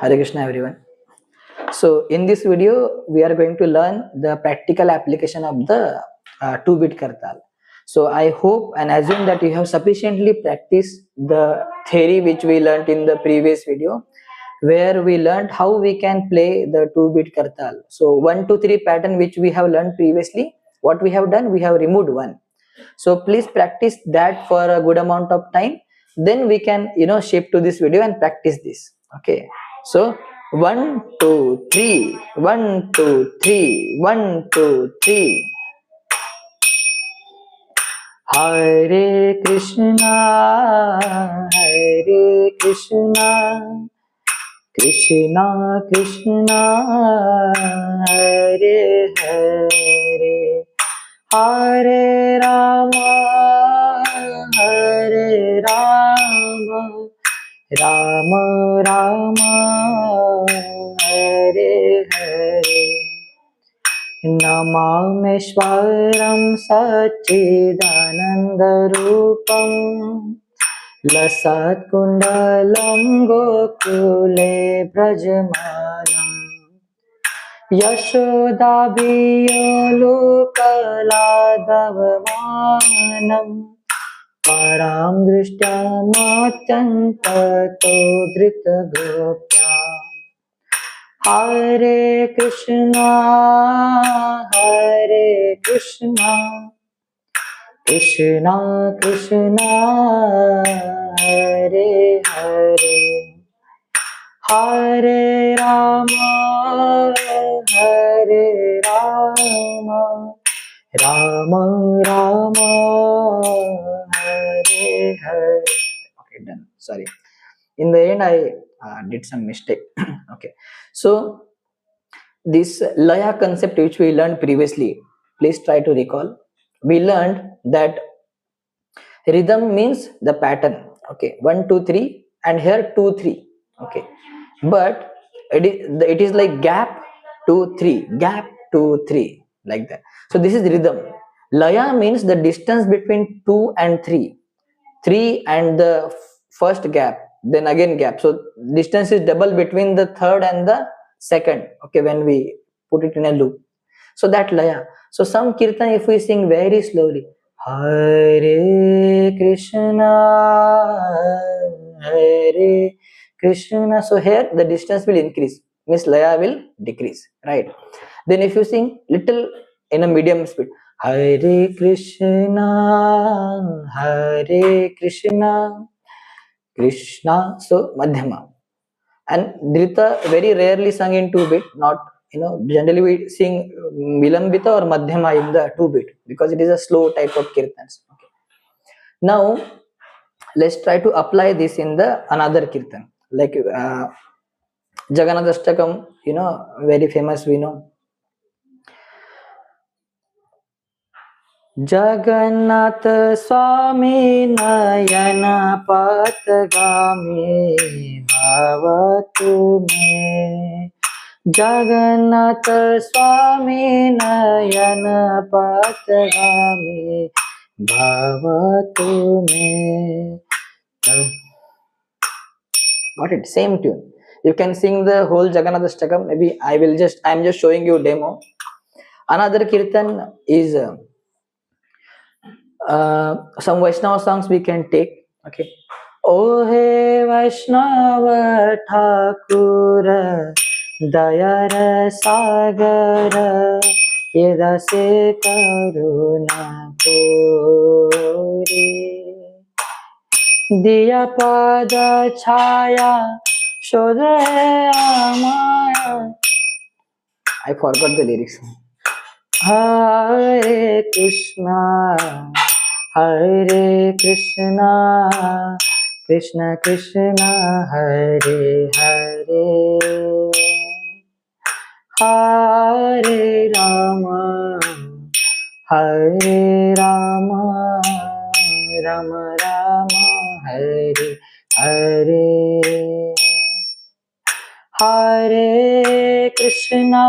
Hare Krishna everyone. So in this video we are going to learn the practical application of the 2-bit Kartal. So I hope and assume that you have sufficiently practiced the theory which we learned in the previous video, where we learned how we can play the 2-bit Kartal. So 1 2 3 pattern which we have learned previously, what we have done, we have removed one. So please practice that for a good amount of time, then we can shift to this video and practice this. Okay, so 1 2 3, 1 2 3, 1 2 3. Hare Krishna, Hare Krishna, Krishna Krishna, Hare Hare, Hare Rama, Hare Rama, Rama Rama, Hare Hare. Namameshwaram Sachidanandarupam Lasat Kundalam Gokule Brajamanam Yashodabiyolukaladavamanam Param Drishtamatyantato Dritagopyam. Hare Krishna, Hare Krishna, Krishna Krishna, Hare Hare, Hare Rama, Hare Rama, Rama Rama, Hare Hare. Okay, done. Sorry. In the end, I did some mistake. Okay, so this laya concept which we learned previously, please try to recall. We learned that rhythm means the pattern. Okay, 1 2 3, and here 2 3. Okay, but it is like gap 2 3, gap 2 3, like that. So this is rhythm. Laya means the distance between 2 and 3, 3 and the first gap, then again gap. So distance is double between the third and the second. Okay, when we put it in a loop, so that laya. So some kirtan, if we sing very slowly, Hare Krishna, Hare Krishna, so here the distance will increase, means laya will decrease, right? Then if you sing little in a medium speed, Hare Krishna, Hare Krishna, Krishna, so madhyama. And drita very rarely sung in 2-bit, not generally we sing vilambita or madhyama in the 2-bit because it is a slow type of kirtans. Okay. Now let's try to apply this in the another kirtan, like Jagannath, very famous, we know. Jagannath Swami Nayana Patgami Bhavatu Me. Jagannath Swami Nayana Patgami Bhavatu Me. Got it? Same tune. You can sing the whole Jagannath. Maybe I'm just showing you demo. Another kirtan is some Vaishnava songs we can take. Okay. O he Vaishnava Thakur Dayara Sagar Yeda se karuna puri Diya pada chaya Shodhe amaya. I forgot the lyrics. Hare Krishna, Hare Krishna, Krishna Krishna, Hare Hare, Hare Rama, Hare Rama, Rama Rama, Hare Hare, Hare Krishna,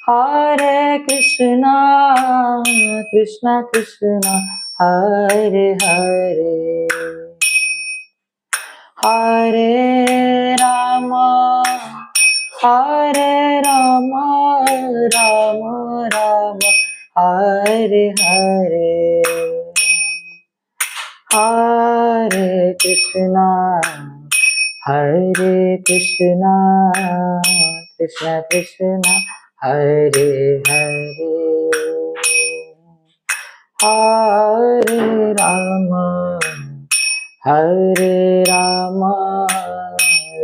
Hare Krishna, Krishna Krishna, Hare Hare, Hare Rama, Hare Rama, Rama Rama, Hare Hare, Hare Krishna, Hare Krishna, Krishna Krishna, Hare Hare, Hare Rama, Hare Rama,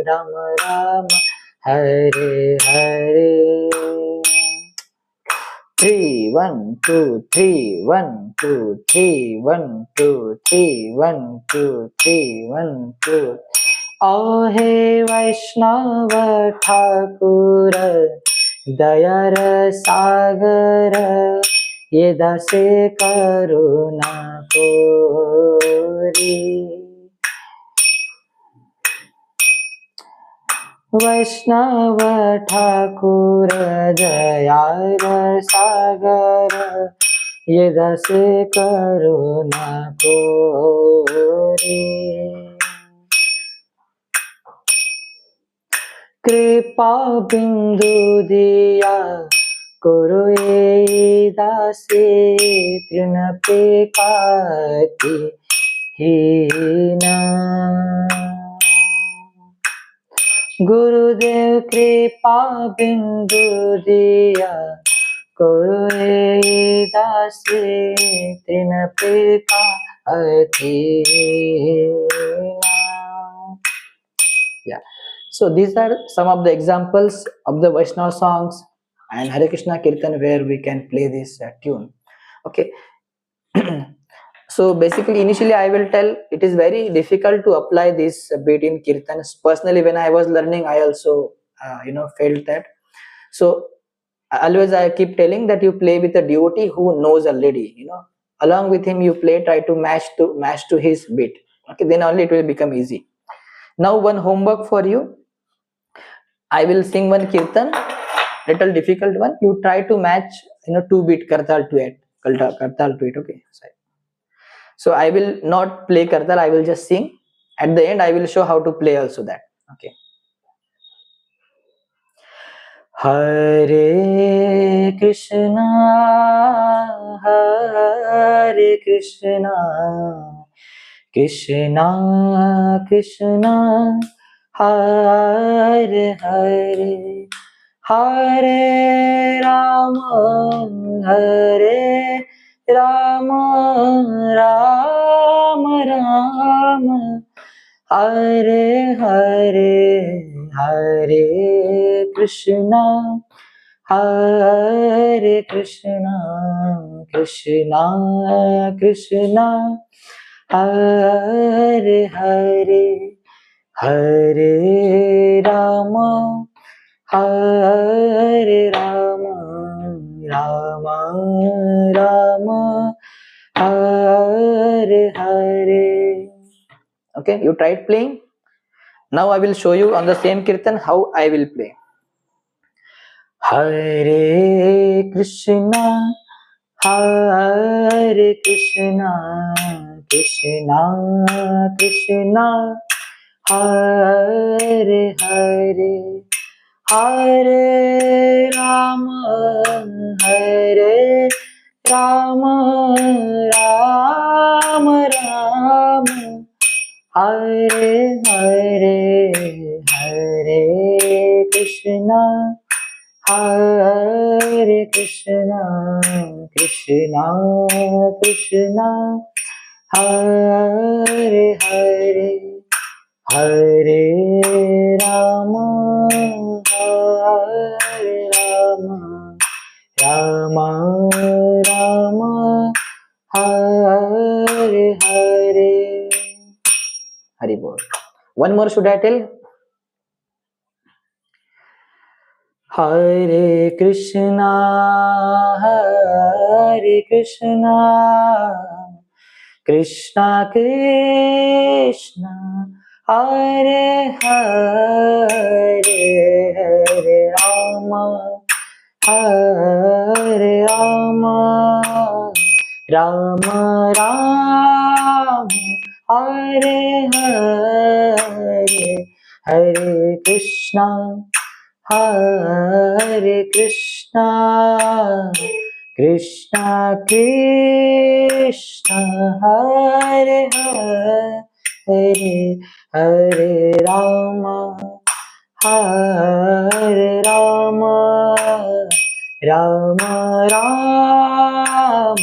Rama Rama, Hare Hare. 3 1 2 3 1 2 3 1 2 3 1 2 3 1 2. हे वैष्णव ठाकुर दया सागर ये दासे करुणा कोरी. वैष्णव ठाकुर दयार सागर ये दास करुणा कोरी. कृपा बिंदु दिया करो ये दासे तृण पे काति हीना. गुरुदेव कृपा बिंदु दिया करो ये दासे तृण पे काति हीना. Yeah. So these are some of the examples of the Vaishnava songs and Hare Krishna Kirtan where we can play this tune. Okay. So basically initially I will tell it is very difficult to apply this beat in Kirtans. Personally when I was learning I also felt that. So always I keep telling that you play with a devotee who knows already, along with him you play, try to match to his beat. Okay, then only it will become easy. Now one homework for you. I will sing one kirtan, little difficult one. You try to match, 2 beat kartal to it. Kartal to it. Okay. So I will not play kartal. I will just sing. At the end, I will show how to play also that. Okay. Hare Krishna, Hare Krishna, Krishna Krishna, Hare Hare, Hare Rama, Hare Rama, Rama Rama, Hare Hare, Hare Krishna, Hare Krishna, Krishna Krishna, Hare Hare, Hare Rama, Hare Rama, Rama Rama, Hare Hare. Okay, you tried playing. Now I will show you on the same kirtan how I will play. Hare Krishna, Hare Krishna, Krishna Krishna, Hare Hare, Hare Rama, Hare Rama, Rama Rama, Hare Hare, Hare Krishna, Hare Krishna, Krishna Krishna, Hare Hare, Hare Rama, Hare Rama, Rama Rama, Hare Hare. Hari Bol. One more should I tell? Hare Krishna, Hare Krishna, Krishna Krishna, Hare Hare, Hare Rama, Hare Rama, Rama Rama, Hare Hare, Hare Krishna, Hare Krishna, Krishna Krishna, Hare Hare, Hare Rama, Hare Rama, Rama Rama,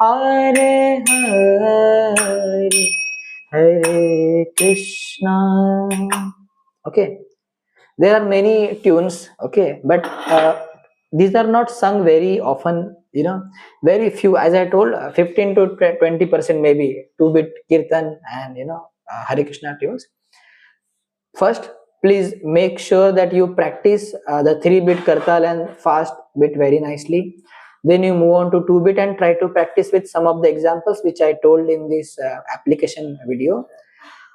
Hare Hare, Hare Krishna. Okay, there are many tunes, okay, but these are not sung very often, very few. As I told, 15 to 20% maybe 2-bit kirtan and Hare Krishna tunes. First, please make sure that you practice the 3-bit kartal and fast bit very nicely. Then you move on to 2-bit and try to practice with some of the examples which I told in this application video.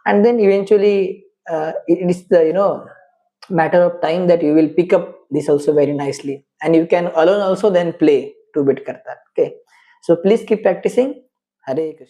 And then eventually it is the matter of time that you will pick up this also very nicely, and you can alone also then play 2-bit kartal. Okay, so please keep practicing. Hare Krishna.